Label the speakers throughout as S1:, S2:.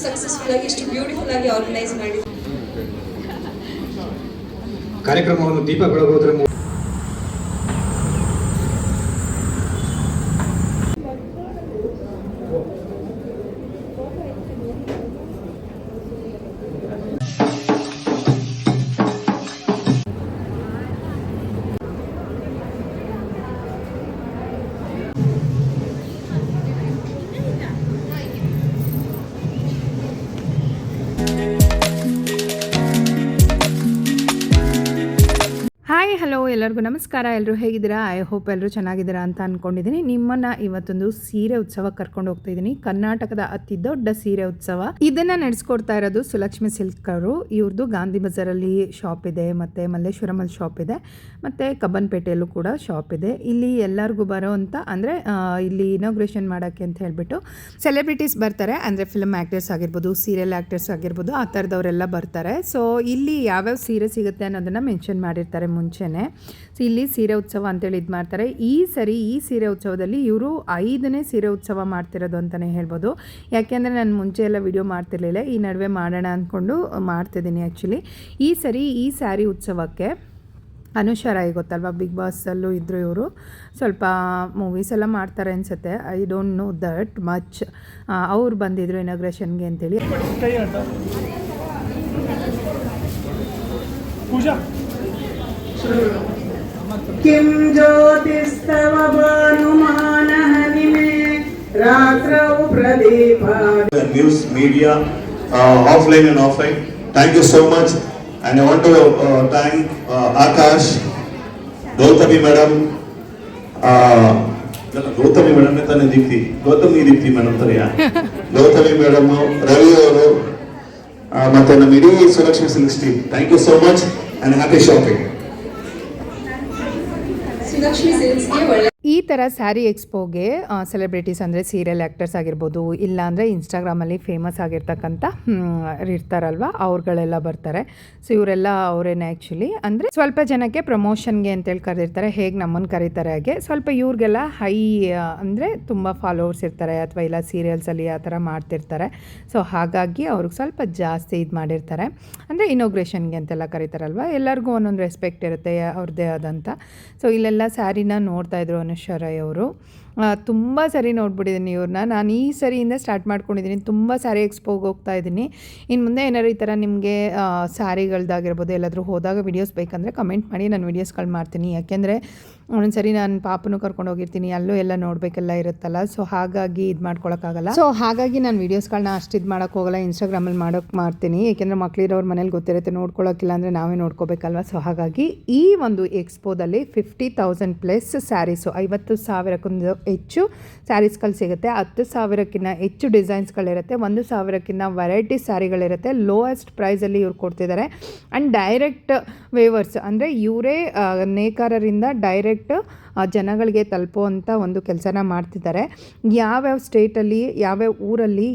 S1: Successful ಆಗಿ ಇಷ್ಟು beautiful ಆಗಿ ಆರ್ಗನೈಸ್ ಮಾಡಿ
S2: ಕಾರ್ಯಕ್ರಮವನ್ನು ದೀಪ ಬೆಳಗೋದ್ರ
S3: ಹಾಯ್ ಹಲೋ ಎಲ್ಲರಿಗೂ ನಮಸ್ಕಾರ. ಎಲ್ಲರೂ ಹೇಗಿದ್ದೀರಾ? ಐ ಹೋಪ್ ಎಲ್ಲರೂ ಚೆನ್ನಾಗಿದ್ದೀರಾ ಅಂತ ಅಂದ್ಕೊಂಡಿದ್ದೀನಿ. ನಿಮ್ಮನ್ನು ಇವತ್ತೊಂದು ಸೀರೆ ಉತ್ಸವ ಕರ್ಕೊಂಡು ಹೋಗ್ತಾ ಇದ್ದೀನಿ. ಕರ್ನಾಟಕದ ಅತಿ ದೊಡ್ಡ ಸೀರೆ ಉತ್ಸವ ಇದನ್ನು ನಡೆಸ್ಕೊಡ್ತಾ ಇರೋದು ಸುಲಕ್ಷ್ಮಿ ಸಿಲ್ಕ್ ಅವರು. ಇವ್ರದ್ದು ಗಾಂಧಿ ಬಜಾರಲ್ಲಿ ಶಾಪ್ ಇದೆ, ಮತ್ತು ಮಲ್ಲೇಶ್ವರಮಲ್ಲಿ ಶಾಪ್ ಇದೆ, ಮತ್ತು ಕಬ್ಬನ್ಪೇಟೆಯಲ್ಲೂ ಕೂಡ ಶಾಪ್ ಇದೆ. ಇಲ್ಲಿ ಎಲ್ಲರಿಗೂ ಬರೋ ಅಂತ ಅಂದರೆ ಇಲ್ಲಿ ಇನಾಗ್ರೇಷನ್ ಮಾಡೋಕ್ಕೆ ಅಂತ ಹೇಳಿಬಿಟ್ಟು ಸೆಲೆಬ್ರಿಟೀಸ್ ಬರ್ತಾರೆ. ಅಂದರೆ ಫಿಲ್ಮ್ ಆ್ಯಕ್ಟರ್ಸ್ ಆಗಿರ್ಬೋದು, ಸೀರಿಯಲ್ ಆ್ಯಕ್ಟರ್ಸ್ ಆಗಿರ್ಬೋದು, ಆ ಥರದವರೆಲ್ಲ ಬರ್ತಾರೆ. ಸೊ ಇಲ್ಲಿ ಯಾವ್ಯಾವ ಸೀರೆ ಸಿಗುತ್ತೆ ಅನ್ನೋದನ್ನು ಮೆನ್ಷನ್ ಮಾಡಿರ್ತಾರೆ ಮುಂಚೆನೇ. ಸೊ ಇಲ್ಲಿ ಸೀರೆ ಉತ್ಸವ ಅಂತೇಳಿ ಇದು ಮಾಡ್ತಾರೆ. ಈ ಸೀರೆ ಉತ್ಸವದಲ್ಲಿ ಇವರು 5ನೇ ಸೀರೆ ಉತ್ಸವ ಮಾಡ್ತಿರೋದು ಅಂತಲೇ ಹೇಳ್ಬೋದು. ಯಾಕೆಂದರೆ ನಾನು ಮುಂಚೆ ಎಲ್ಲ ವಿಡಿಯೋ ಮಾಡ್ತಿರ್ಲಿಲ್ಲ, ಈ ನಡುವೆ ಮಾಡೋಣ ಅಂದ್ಕೊಂಡು ಮಾಡ್ತಿದ್ದೀನಿ. ಆ್ಯಕ್ಚುಲಿ ಈ ಸ್ಯಾರಿ ಉತ್ಸವಕ್ಕೆ ಅನುಷಾ ರಾಯ್ ಗೊತ್ತಲ್ವ, ಬಿಗ್ ಬಾಸಲ್ಲೂ ಇದ್ದರು ಇವರು. ಸ್ವಲ್ಪ ಮೂವೀಸ್ ಎಲ್ಲ ಮಾಡ್ತಾರೆ ಅನಿಸುತ್ತೆ, I don't know that much. ಅವ್ರು ಬಂದಿದ್ರು ಇನಾಗ್ರೇಷನ್ಗೆ ಅಂತೇಳಿ.
S4: किं ज्योतिस्तव भानुमानहनिमे रात्रौ Pradeepa.
S5: News media, offline and offline. Thank you so much, and I want to thank Akash, Gautami madam, Gautami madam ne tane Deepthi, Gautami madam tariya, Gautami madam, Ravi avaru, ಮತ್ತೆ ನಮ್ಮ ಇಡೀ Sulakshmi silks team. Thank you so much and happy shopping.
S3: ಈ ಥರ sari ಎಕ್ಸ್ಪೋಗೆ celebrities ಅಂದರೆ serial actors ಆಗಿರ್ಬೋದು, ಇಲ್ಲಾಂದರೆ ಇನ್ಸ್ಟಾಗ್ರಾಮಲ್ಲಿ ಫೇಮಸ್ ಆಗಿರ್ತಕ್ಕಂಥ ಇರ್ತಾರಲ್ವ, ಅವ್ರುಗಳೆಲ್ಲ ಬರ್ತಾರೆ. ಸೊ ಇವರೆಲ್ಲ ಅವರೇನೆ ಆ್ಯಕ್ಚುಲಿ. ಅಂದರೆ ಸ್ವಲ್ಪ ಜನಕ್ಕೆ ಪ್ರಮೋಷನ್ಗೆ ಅಂತೇಳಿ ಕರೆದಿರ್ತಾರೆ, ಹೇಗೆ ನಮ್ಮನ್ನು ಕರೀತಾರೆ ಹಾಗೆ. ಸ್ವಲ್ಪ ಇವ್ರಿಗೆಲ್ಲ ಹೈ ಅಂದರೆ ತುಂಬ ಫಾಲೋವರ್ಸ್ ಇರ್ತಾರೆ, ಅಥವಾ ಇಲ್ಲ ಸೀರಿಯಲ್ಸಲ್ಲಿ ಆ ಥರ ಮಾಡ್ತಿರ್ತಾರೆ. ಸೊ ಹಾಗಾಗಿ ಅವ್ರಿಗೆ ಸ್ವಲ್ಪ ಜಾಸ್ತಿ ಇದು ಮಾಡಿರ್ತಾರೆ. ಅಂದರೆ ಇನಾಗ್ರೇಷನ್ಗೆ ಅಂತೆಲ್ಲ ಕರೀತಾರಲ್ವ, ಎಲ್ಲರಿಗೂ ಒಂದೊಂದು ರೆಸ್ಪೆಕ್ಟ್ ಇರುತ್ತೆ ಅವ್ರದ್ದೇ ಆದಂಥ. ಸೊ ಇಲ್ಲೆಲ್ಲ ಸ್ಯಾರಿನ ನೋಡ್ತಾ ಇದ್ರು ಅನುಷಾ ರಾಯ್ ಅವರು. ತುಂಬ ಸರಿ ನೋಡ್ಬಿಟ್ಟಿದ್ದೀನಿ ಇವ್ರನ್ನ. ನಾನು ಈ ಸರಿಯಿಂದ ಸ್ಟಾರ್ಟ್ ಮಾಡ್ಕೊಂಡಿದ್ದೀನಿ, ತುಂಬ ಸ್ಯಾರಿ ಎಕ್ಸ್ಪೋಗೆ ಹೋಗ್ತಾ ಇದ್ದೀನಿ. ಇನ್ನು ಮುಂದೆ ಏನಾದ್ರು ಈ ಥರ ನಿಮಗೆ ಸ್ಯಾರಿಗಳ್ದಾಗಿರ್ಬೋದು ಎಲ್ಲಾದರೂ ಹೋದಾಗ ವೀಡಿಯೋಸ್ ಬೇಕಂದರೆ ಕಮೆಂಟ್ ಮಾಡಿ, ನಾನು ವೀಡಿಯೋಸ್ಗಳು ಮಾಡ್ತೀನಿ. ಯಾಕೆಂದರೆ ಒಂದೊಂದು ಸರಿ ನಾನು ಪಾಪನೂ ಕರ್ಕೊಂಡು ಹೋಗಿರ್ತೀನಿ, ಅಲ್ಲೂ ಎಲ್ಲ ನೋಡಬೇಕೆಲ್ಲ ಇರುತ್ತಲ್ಲ. ಸೊ ಹಾಗಾಗಿ ಇದು ಮಾಡ್ಕೊಳಕ್ಕಾಗಲ್ಲ. ಸೊ ಹಾಗಾಗಿ ನಾನು ವೀಡಿಯೋಸ್ಗಳನ್ನ ಅಷ್ಟು ಇದು ಮಾಡೋಕ್ಕೆ ಹೋಗಲ್ಲ, ಇನ್ಸ್ಟಾಗ್ರಾಮಲ್ಲಿ ಮಾಡ್ತೀನಿ. ಏಕೆಂದರೆ ಮಕ್ಳಿರೋರ ಮನೇಲಿ ಗೊತ್ತಿರುತ್ತೆ, ನೋಡ್ಕೊಳ್ಳೋಕ್ಕಿಲ್ಲ ಅಂದರೆ ನಾವೇ ನೋಡ್ಕೋಬೇಕಲ್ವ. ಸೊ ಹಾಗಾಗಿ ಈ ಒಂದು ಎಕ್ಸ್ಪೋದಲ್ಲಿ 50,000+ ಸ್ಯಾರೀಸು, 50,000ಕ್ಕಿಂತ ಹೆಚ್ಚು ಸ್ಯಾರೀಸ್ಗಳು ಸಿಗುತ್ತೆ. 10,000ಕ್ಕಿಂತ ಹೆಚ್ಚು ಡಿಸೈನ್ಸ್ಗಳಿರುತ್ತೆ, 1,000ಕ್ಕಿಂತ ವೆರೈಟಿ ಸ್ಯಾರಿಗಳಿರುತ್ತೆ. ಲೋಯೆಸ್ಟ್ ಪ್ರೈಸಲ್ಲಿ ಇವ್ರು ಕೊಡ್ತಿದ್ದಾರೆ. ಆ್ಯಂಡ್ ಡೈರೆಕ್ಟ್ ವೇವರ್ಸ್ ಅಂದರೆ ಇವರೇ ನೇಕಾರರಿಂದ ಡೈರೆಕ್ಟ್ ಜನಗಳಿಗೆ ತಲುಪುವಂಥ ಒಂದು ಕೆಲಸನ ಮಾಡ್ತಿದ್ದಾರೆ. ಯಾವ್ಯಾವ ಸ್ಟೇಟಲ್ಲಿ, ಯಾವ್ಯಾವ ಊರಲ್ಲಿ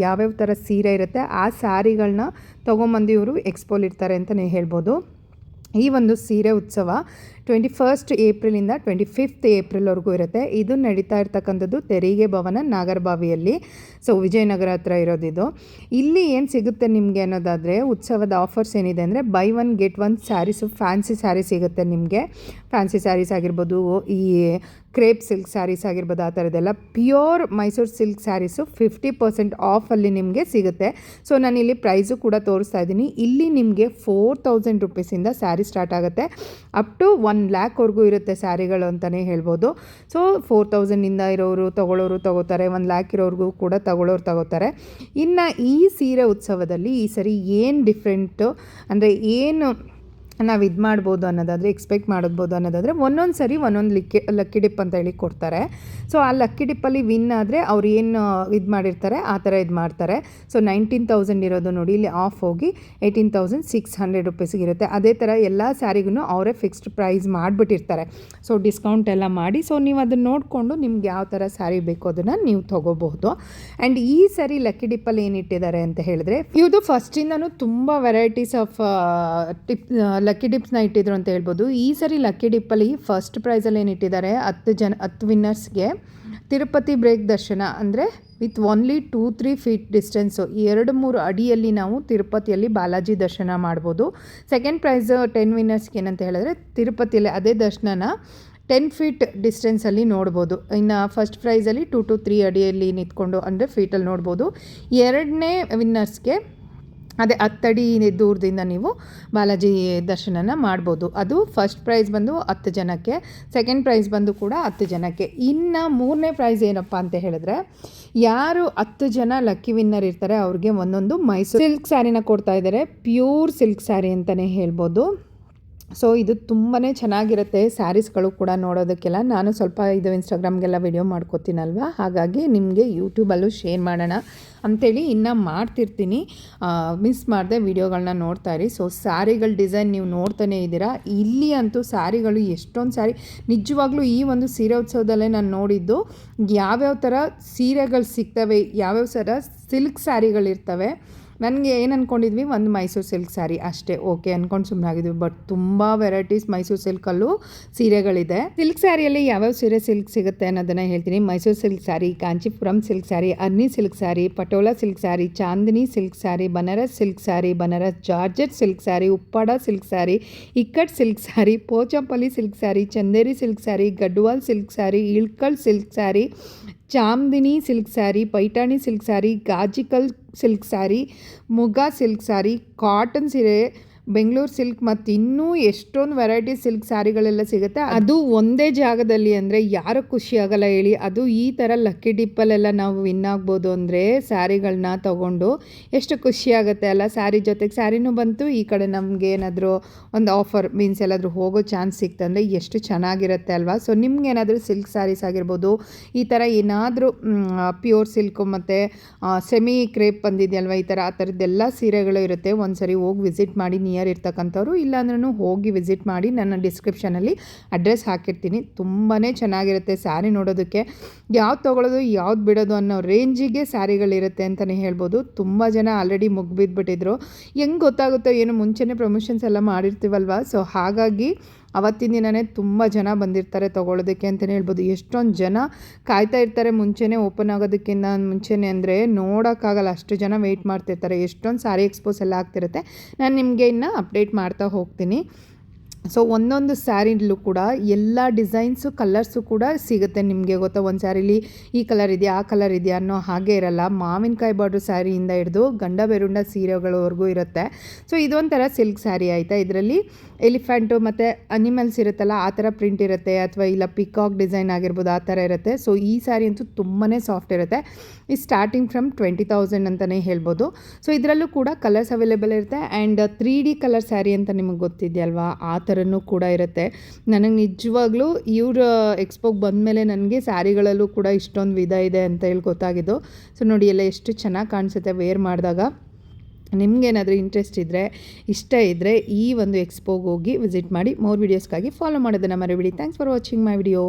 S3: ಯಾವ್ಯಾವ ಥರ ಸೀರೆ ಇರುತ್ತೆ ಆ ಸ್ಯಾರಿಗಳನ್ನ ತೊಗೊಂಬಂದು ಇವರು ಎಕ್ಸ್ಪೋಲಿರ್ತಾರೆ ಅಂತಲೇ ಹೇಳ್ಬೋದು. ಈ ಒಂದು ಸೀರೆ ಉತ್ಸವ 21 ಏಪ್ರಿಲಿಂದ 25 ಏಪ್ರಿಲ್ವರೆಗೂ ಇರುತ್ತೆ. ಇದು ನಡೀತಾ ಇರ್ತಕ್ಕಂಥದ್ದು ತೆರಿಗೆ ಭವನ ನಾಗರಬಾವಿಯಲ್ಲಿ. ಸೊ ವಿಜಯನಗರ ಹತ್ರ ಇರೋದಿದು. ಇಲ್ಲಿ ಏನು ಸಿಗುತ್ತೆ ನಿಮಗೆ ಅನ್ನೋದಾದರೆ, ಉತ್ಸವದ ಆಫರ್ಸ್ ಏನಿದೆ ಅಂದರೆ buy 1 get 1 saris, fancy sari ಸಿಗುತ್ತೆ ನಿಮಗೆ. ಫ್ಯಾನ್ಸಿ ಸ್ಯಾರೀಸ್ ಆಗಿರ್ಬೋದು, ಈ ಕ್ರೇಪ್ ಸಿಲ್ಕ್ ಸ್ಯಾರೀಸ್ ಆಗಿರ್ಬೋದು, ಆ ಥರದ್ದೆಲ್ಲ ಪ್ಯೂರ್ ಮೈಸೂರು ಸಿಲ್ಕ್ ಸ್ಯಾರೀಸು 50% ಆಫಲ್ಲಿ ನಿಮಗೆ ಸಿಗುತ್ತೆ. ಸೊ ನಾನಿಲ್ಲಿ ಪ್ರೈಸು ಕೂಡ ತೋರಿಸ್ತಾ ಇದ್ದೀನಿ. ಇಲ್ಲಿ ನಿಮಗೆ 4,000 ರೂಪೀಸಿಂದ ಸ್ಯಾರಿ ಸ್ಟಾರ್ಟ್ ಆಗುತ್ತೆ, ಅಪ್ ಟು 1 ಲ್ಯಾಕ್ವರೆಗೂ ಇರುತ್ತೆ ಸ್ಯಾರಿಗಳು ಅಂತಲೇ ಹೇಳ್ಬೋದು. ಸೊ 4,000ಇಂದ ಇರೋರು ತಗೋತಾರೆ, 1 ಲ್ಯಾಕ್ ಇರೋರಿಗೂ ಕೂಡ ತಗೋತಾರೆ. ಇನ್ನು ಈ ಸೀರೆ ಉತ್ಸವದಲ್ಲಿ ಈ ಸರಿ ಏನು ಡಿಫ್ರೆಂಟು ಅಂದರೆ ಏನು ನಾವು ಇದು ಮಾಡ್ಬೋದು ಅನ್ನೋದಾದರೆ, ಎಕ್ಸ್ಪೆಕ್ಟ್ ಮಾಡ್ಬೋದು ಅನ್ನೋದಾದರೆ, ಒಂದೊಂದು ಸರಿ ಒಂದೊಂದು ಲಕ್ಕಿ ಡಿಪ್ ಅಂತ ಹೇಳಿ ಕೊಡ್ತಾರೆ. ಸೊ ಆ ಲಕ್ಕಿ ಡಿಪ್ಪಲ್ಲಿ ವಿನ್ ಆದರೆ ಅವ್ರು ಏನು ಇದು ಮಾಡಿರ್ತಾರೆ ಆ ಥರ ಇದು ಮಾಡ್ತಾರೆ. ಸೊ 19,000 ಇರೋದು ನೋಡಿ, ಇಲ್ಲಿ ಆಫ್ ಹೋಗಿ 18,600 ರೂಪೀಸ್ಗೆ ಇರುತ್ತೆ. ಅದೇ ಥರ ಎಲ್ಲ ಸ್ಯಾರಿಗೂ ಅವರೇ ಫಿಕ್ಸ್ಡ್ ಪ್ರೈಸ್ ಮಾಡಿಬಿಟ್ಟಿರ್ತಾರೆ. ಸೊ ಡಿಸ್ಕೌಂಟ್ ಎಲ್ಲ ಮಾಡಿ, ಸೊ ನೀವು ಅದನ್ನು ನೋಡಿಕೊಂಡು ನಿಮ್ಗೆ ಯಾವ ಥರ ಸ್ಯಾರಿ ಬೇಕು ಅದನ್ನು ನೀವು ತೊಗೋಬಹುದು. ಆ್ಯಂಡ್ ಈ ಸರಿ ಲಕ್ಕಿ ಡಿಪ್ಪಲ್ಲಿ ಏನಿಟ್ಟಿದ್ದಾರೆ ಅಂತ ಹೇಳಿದ್ರೆ, ಇವ್ರದ್ದು ಫಸ್ಟಿಂದನೂ ತುಂಬ ವೆರೈಟೀಸ್ ಆಫ್ ಲಕ್ಕಿ ಡಿಪ್ಸ್ನ ಇಟ್ಟಿದ್ರು ಅಂತ ಹೇಳ್ಬೋದು. ಈ ಸರಿ ಲಕ್ಕಿ ಡಿಪ್ಪಲ್ಲಿ ಫಸ್ಟ್ ಪ್ರೈಸಲ್ಲಿ ಏನು ಇಟ್ಟಿದ್ದಾರೆ, 10 ವಿನ್ನರ್ಸ್ಗೆ ತಿರುಪತಿ ಬ್ರೇಕ್ ದರ್ಶನ, ಅಂದರೆ ವಿತ್ ಓನ್ಲಿ 2-3 ಫೀಟ್ ಡಿಸ್ಟೆನ್ಸು, 2-3 ಅಡಿಯಲ್ಲಿ ನಾವು ತಿರುಪತಿಯಲ್ಲಿ ಬಾಲಾಜಿ ದರ್ಶನ ಮಾಡ್ಬೋದು. ಸೆಕೆಂಡ್ ಪ್ರೈಸ್ 10 ವಿನ್ನರ್ಸ್ಗೆ ಏನಂತ ಹೇಳಿದ್ರೆ ತಿರುಪತಿಯಲ್ಲಿ ಅದೇ ದರ್ಶನನ 10 ಫೀಟ್ ಡಿಸ್ಟೆನ್ಸಲ್ಲಿ ನೋಡ್ಬೋದು. ಇನ್ನು ಫಸ್ಟ್ ಪ್ರೈಸಲ್ಲಿ 2-3 ಅಡಿಯಲ್ಲಿ ನಿಂತ್ಕೊಂಡು ಅಂದರೆ ಫೀಟಲ್ಲಿ ನೋಡ್ಬೋದು. ಎರಡನೇ ವಿನ್ನರ್ಸ್ಗೆ ಅದೇ 10 ಅಡಿ ದೂರದಿಂದ ನೀವು ಬಾಲಾಜಿ ದರ್ಶನನ ಮಾಡ್ಬೋದು. ಅದು ಫಸ್ಟ್ ಪ್ರೈಸ್ ಬಂದು 10 ಜನಕ್ಕೆ, ಸೆಕೆಂಡ್ ಪ್ರೈಸ್ ಬಂದು ಕೂಡ 10 ಜನಕ್ಕೆ. ಇನ್ನು ಮೂರನೇ ಪ್ರೈಸ್ ಏನಪ್ಪ ಅಂತ ಹೇಳಿದ್ರೆ, ಯಾರು 10 ಜನ ಲಕ್ಕಿ ವಿನ್ನರ್ ಇರ್ತಾರೆ ಅವ್ರಿಗೆ ಒಂದೊಂದು ಮೈಸೂರು ಸಿಲ್ಕ್ ಸ್ಯಾರಿನ ಕೊಡ್ತಾ ಇದ್ದಾರೆ. ಪ್ಯೂರ್ ಸಿಲ್ಕ್ ಸ್ಯಾರಿ ಅಂತಲೇ ಹೇಳ್ಬೋದು. ಸೊ ಇದು ತುಂಬಾ ಚೆನ್ನಾಗಿರುತ್ತೆ ಸ್ಯಾರೀಸ್ಗಳು ಕೂಡ ನೋಡೋದಕ್ಕೆಲ್ಲ. ನಾನು ಸ್ವಲ್ಪ ಇದು ಇನ್ಸ್ಟಾಗ್ರಾಮ್ಗೆಲ್ಲ ವಿಡಿಯೋ ಮಾಡ್ಕೋತೀನಲ್ವ, ಹಾಗಾಗಿ ನಿಮಗೆ ಯೂಟ್ಯೂಬಲ್ಲೂ ಶೇರ್ ಮಾಡೋಣ ಅಂಥೇಳಿ ಇನ್ನೂ ಮಾಡ್ತಿರ್ತೀನಿ. ಮಿಸ್ ಮಾಡದೆ ವಿಡಿಯೋಗಳನ್ನ ನೋಡ್ತಾ ಇರಿ. ಸೊ ಸ್ಯಾರಿಗಳ ಡಿಸೈನ್ ನೀವು ನೋಡ್ತಾನೇ ಇದ್ದೀರಾ. ಇಲ್ಲಿ ಅಂತೂ ಸ್ಯಾರಿಗಳು ಎಷ್ಟೊಂದು ಸ್ಯಾರಿ, ನಿಜವಾಗ್ಲೂ ಈ ಒಂದು ಸೀರೆ ಉತ್ಸವದಲ್ಲೇ ನಾನು ನೋಡಿದ್ದು ಯಾವ್ಯಾವ ಥರ ಸೀರೆಗಳು ಸಿಗ್ತವೆ, ಯಾವ್ಯಾವ ಥರ ಸಿಲ್ಕ್ ಸ್ಯಾರಿಗಳಿರ್ತವೆ. ನನಗೆ ಏನು ಅಂದ್ಕೊಂಡಿದ್ವಿ, ಒಂದು ಮೈಸೂರು ಸಿಲ್ಕ್ ಸ್ಯಾರಿ ಅಷ್ಟೇ, ಓಕೆ ಅಂದ್ಕೊಂಡು ಸುಮ್ಮನಾಗಿದ್ವಿ. ಬಟ್ ತುಂಬ ವೆರೈಟೀಸ್ ಮೈಸೂರು ಸಿಲ್ಕಲ್ಲೂ ಸೀರೆಗಳಿದೆ. ಸಿಲ್ಕ್ ಸ್ಯಾರಿಯಲ್ಲಿ ಯಾವ್ಯಾವ ಸೀರೆ ಸಿಲ್ಕ್ ಸಿಗುತ್ತೆ ಅನ್ನೋದನ್ನು ಹೇಳ್ತೀನಿ. Mysuru silk sari, Kanchipuram silk sari, Arni silk sari, Patola silk sari, Chandini silk sari, Banaras silk sari, Banaras georgette silk sari, Uppada silk sari, Ikat silk sari, Pochampally silk sari, Chanderi silk sari, Gadwal silk sari, Ilkal silk sari, Chandini silk sari, Paithani silk sari, ಗಾಜಿಕಲ್ silk sari, Muga silk sari, cotton ಸೀರೆ, Bengaluru silk, ಮತ್ತು ಇನ್ನೂ ಎಷ್ಟೊಂದು variety silk ಸ್ಯಾರಿಗಳೆಲ್ಲ ಸಿಗುತ್ತೆ. ಅದು ಒಂದೇ ಜಾಗದಲ್ಲಿ ಅಂದರೆ ಯಾರು ಖುಷಿ ಆಗಲ್ಲ ಹೇಳಿ. ಅದು ಈ ಥರ ಲಕ್ಕಿ ಡಿಪ್ಪಲ್ಲೆಲ್ಲ ನಾವು ವಿನ್ ಆಗ್ಬೋದು ಅಂದರೆ ಸ್ಯಾರಿಗಳನ್ನ ತೊಗೊಂಡು ಎಷ್ಟು ಖುಷಿ ಆಗುತ್ತೆ ಅಲ್ಲ. ಸ್ಯಾರಿ ಜೊತೆಗೆ ಸ್ಯಾರಿನೂ ಬಂತು, ಈ ಕಡೆ ನಮಗೆ ಏನಾದರೂ ಒಂದು ಆಫರ್ ಮೀನ್ಸ್ ಎಲ್ಲಾದರೂ ಹೋಗೋ ಚಾನ್ಸ್ ಸಿಕ್ತಂದರೆ ಎಷ್ಟು ಚೆನ್ನಾಗಿರುತ್ತೆ ಅಲ್ವಾ. ಸೊ ನಿಮ್ಗೇನಾದರೂ ಸಿಲ್ಕ್ ಸ್ಯಾರೀಸ್ ಆಗಿರ್ಬೋದು, ಈ ಥರ ಏನಾದರೂ ಪ್ಯೂರ್ ಸಿಲ್ಕು ಮತ್ತು ಸೆಮಿ ಕ್ರೇಪ್ ಬಂದಿದೆಯಲ್ವ, ಈ ಥರ ಆ ಥರದ್ದೆಲ್ಲ ಸೀರೆಗಳು ಇರುತ್ತೆ. ಒಂದು ಸರಿ ಹೋಗಿ ವಿಸಿಟ್ ಮಾಡಿ ನಿಯರ್ ಇರ್ತಕ್ಕಂಥವ್ರು, ಇಲ್ಲಾಂದ್ರೂ ಹೋಗಿ ವಿಸಿಟ್ ಮಾಡಿ. ನನ್ನ ಡಿಸ್ಕ್ರಿಪ್ಷನಲ್ಲಿ ಅಡ್ರೆಸ್ ಹಾಕಿರ್ತೀನಿ. ತುಂಬಾ ಚೆನ್ನಾಗಿರುತ್ತೆ ಸ್ಯಾರಿ ನೋಡೋದಕ್ಕೆ. ಯಾವ್ದು ತೊಗೊಳ್ಳೋದು ಯಾವ್ದು ಬಿಡೋದು ಅನ್ನೋ ರೇಂಜಿಗೆ ಸ್ಯಾರಿಗಳಿರುತ್ತೆ ಅಂತಲೇ ಹೇಳ್ಬೋದು. ತುಂಬ ಜನ ಆಲ್ರೆಡಿ ಮುಗ್ಬಿದ್ಬಿಟ್ಟಿದ್ರು. ಹೆಂಗೆ ಗೊತ್ತಾಗುತ್ತೋ ಏನು, ಮುಂಚೆನೇ ಪ್ರಮೋಷನ್ಸ್ ಎಲ್ಲ ಮಾಡಿರ್ತೀವಲ್ವ. ಸೊ ಹಾಗಾಗಿ ಅವತ್ತಿನ ದಿನವೇ ತುಂಬ ಜನ ಬಂದಿರ್ತಾರೆ ತೊಗೊಳ್ಳೋದಕ್ಕೆ ಅಂತಲೇ ಹೇಳ್ಬೋದು. ಎಷ್ಟೊಂದು ಜನ ಕಾಯ್ತಾ ಇರ್ತಾರೆ ಮುಂಚೆನೇ, ಓಪನ್ ಆಗೋದಕ್ಕಿಂತ ಮುಂಚೆನೇ, ಅಂದರೆ ನೋಡೋಕ್ಕಾಗಲ್ಲ ಅಷ್ಟು ಜನ ವೆಯ್ಟ್ ಮಾಡ್ತಿರ್ತಾರೆ. ಎಷ್ಟೊಂದು ಸ್ಯಾರಿ ಎಕ್ಸ್ಪೋಸ್ ಎಲ್ಲ ಆಗ್ತಿರುತ್ತೆ. ನಾನು ನಿಮಗೆ ಇನ್ನು ಅಪ್ಡೇಟ್ ಮಾಡ್ತಾ ಹೋಗ್ತೀನಿ. ಸೊ ಒಂದೊಂದು ಸ್ಯಾರಿಲೂ ಕೂಡ ಎಲ್ಲ ಡಿಸೈನ್ಸು ಕಲರ್ಸು ಕೂಡ ಸಿಗುತ್ತೆ. ನಿಮಗೆ ಗೊತ್ತಾ, ಒಂದು ಸ್ಯಾರಿಲಿ ಈ ಕಲರ್ ಇದೆಯಾ ಆ ಕಲರ್ ಇದೆಯಾ ಅನ್ನೋ ಹಾಗೆ ಇರಲ್ಲ. ಮಾವಿನಕಾಯಿ ಬಾರ್ಡ್ರು ಸ್ಯಾರಿಯಿಂದ ಹಿಡಿದು ಗಂಡ ಬೆರುಂಡ ಸೀರೆಗಳವರೆಗೂ ಇರುತ್ತೆ. ಸೊ ಇದೊಂಥರ ಸಿಲ್ಕ್ ಸ್ಯಾರಿ ಆಯಿತಾ. ಇದರಲ್ಲಿ ಎಲಿಫೆಂಟು ಮತ್ತು ಅನಿಮಲ್ಸ್ ಇರುತ್ತಲ್ಲ ಆ ಥರ ಪ್ರಿಂಟ್ ಇರುತ್ತೆ, ಅಥವಾ ಇಲ್ಲ ಪಿಕಾಕ್ ಡಿಸೈನ್ ಆಗಿರ್ಬೋದು ಆ ಥರ ಇರುತ್ತೆ. ಸೊ ಈ ಸ್ಯಾರಿ ಅಂತೂ ತುಂಬಾ ಸಾಫ್ಟ್ ಇರುತ್ತೆ. ಈ ಸ್ಟಾರ್ಟಿಂಗ್ ಫ್ರಮ್ 20,000 ಅಂತಲೇ ಹೇಳ್ಬೋದು. ಸೊ ಇದರಲ್ಲೂ ಕೂಡ ಕಲರ್ಸ್ ಅವೈಲೇಬಲ್ ಇರುತ್ತೆ. ಆ್ಯಂಡ್ 3D ಕಲರ್ ಸ್ಯಾರಿ ಅಂತ ನಿಮಗೆ ಗೊತ್ತಿದೆಯಲ್ವಾ, ಆ ಥರನೂ ಕೂಡ ಇರುತ್ತೆ. ನನಗೆ ನಿಜವಾಗ್ಲೂ ಇವ್ರ ಎಕ್ಸ್ಪೋಗೆ ಬಂದಮೇಲೆ ನನಗೆ ಸ್ಯಾರಿಗಳಲ್ಲೂ ಕೂಡ ಇಷ್ಟೊಂದು ವಿಧ ಇದೆ ಅಂತ ಹೇಳಿ ಗೊತ್ತಾಗಿದ್ದು. ಸೊ ನೋಡಿ ಎಲ್ಲ ಎಷ್ಟು ಚೆನ್ನಾಗಿ ಕಾಣಿಸುತ್ತೆ ವೇರ್ ಮಾಡಿದಾಗ. ನಿಮಗೇನಾದರೂ ಇಂಟ್ರೆಸ್ಟ್ ಇದ್ದರೆ, ಇಷ್ಟ ಇದ್ದರೆ ಈ ಒಂದು ಎಕ್ಸ್ಪೋಗೆ ಹೋಗಿ ವಿಸಿಟ್ ಮಾಡಿ. ಮೋರ್ ವೀಡಿಯೋಸ್ಗಾಗಿ ಫಾಲೋ ಮಾಡೋದನ್ನು ಮರಿಬೇಡಿ. Thanks for watching my video.